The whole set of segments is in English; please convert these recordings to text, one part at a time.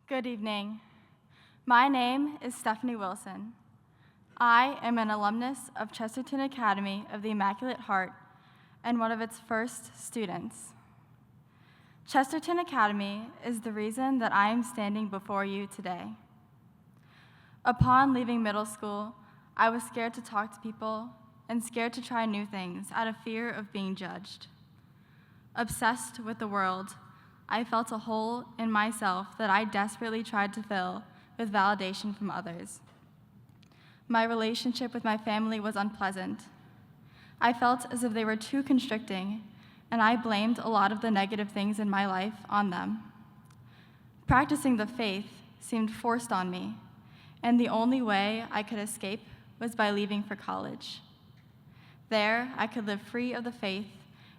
Good evening. My name is Stephanie Wilson. I am an alumnus of Chesterton Academy of the Immaculate Heart and one of its first students. Chesterton Academy is the reason that I am standing before you today. Upon leaving middle school, I was scared to talk to people and scared to try new things out of fear of being judged. Obsessed with the world, I felt a hole in myself that I desperately tried to fill with validation from others. My relationship with my family was unpleasant. I felt as if they were too constricting, and I blamed a lot of the negative things in my life on them. Practicing the faith seemed forced on me, and the only way I could escape was by leaving for college. There, I could live free of the faith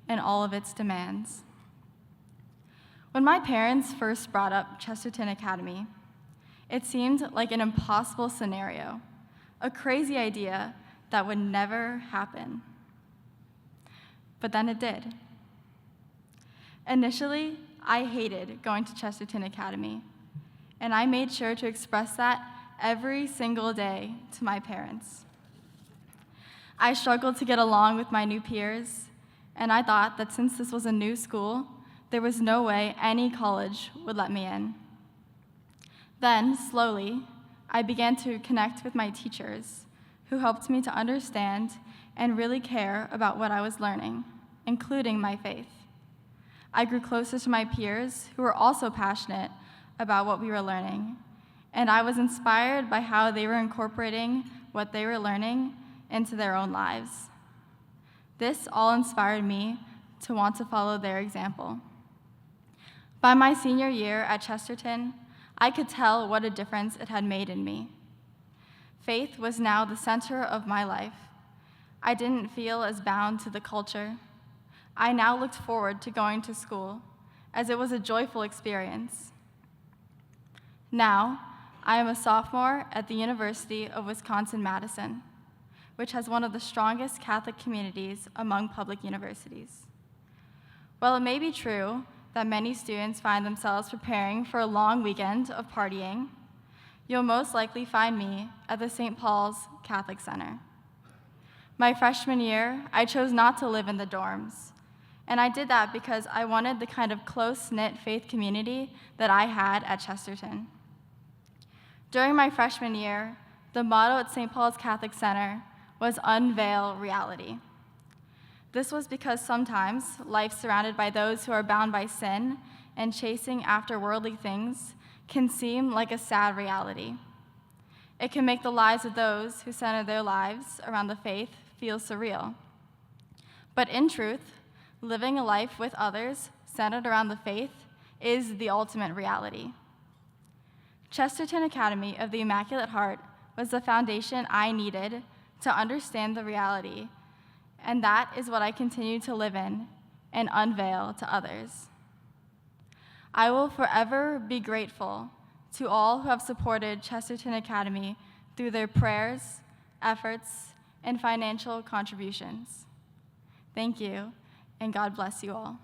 and all of its demands. When my parents first brought up Chesterton Academy, it seemed like an impossible scenario, a crazy idea that would never happen. But then it did. Initially, I hated going to Chesterton Academy, and I made sure to express that every single day to my parents. I struggled to get along with my new peers, and I thought that since this was a new school, there was no way any college would let me in. Then, slowly, I began to connect with my teachers, who helped me to understand and really care about what I was learning, including my faith. I grew closer to my peers, who were also passionate about what we were learning, and I was inspired by how they were incorporating what they were learning into their own lives. This all inspired me to want to follow their example. By my senior year at Chesterton, I could tell what a difference it had made in me. Faith was now the center of my life. I didn't feel as bound to the culture. I now looked forward to going to school, as it was a joyful experience. Now, I am a sophomore at the University of Wisconsin-Madison, which has one of the strongest Catholic communities among public universities. While it may be true that many students find themselves preparing for a long weekend of partying, you'll most likely find me at the St. Paul's Catholic Center. My freshman year, I chose not to live in the dorms, and I did that because I wanted the kind of close-knit faith community that I had at Chesterton. During my freshman year, the motto at St. Paul's Catholic Center was "Unveil Reality." This was because sometimes life surrounded by those who are bound by sin and chasing after worldly things can seem like a sad reality. It can make the lives of those who center their lives around the faith feel surreal. But in truth, living a life with others centered around the faith is the ultimate reality. Chesterton Academy of the Immaculate Heart was the foundation I needed to understand the reality, and that is what I continue to live in and unveil to others. I will forever be grateful to all who have supported Chesterton Academy through their prayers, efforts, and financial contributions. Thank you, and God bless you all.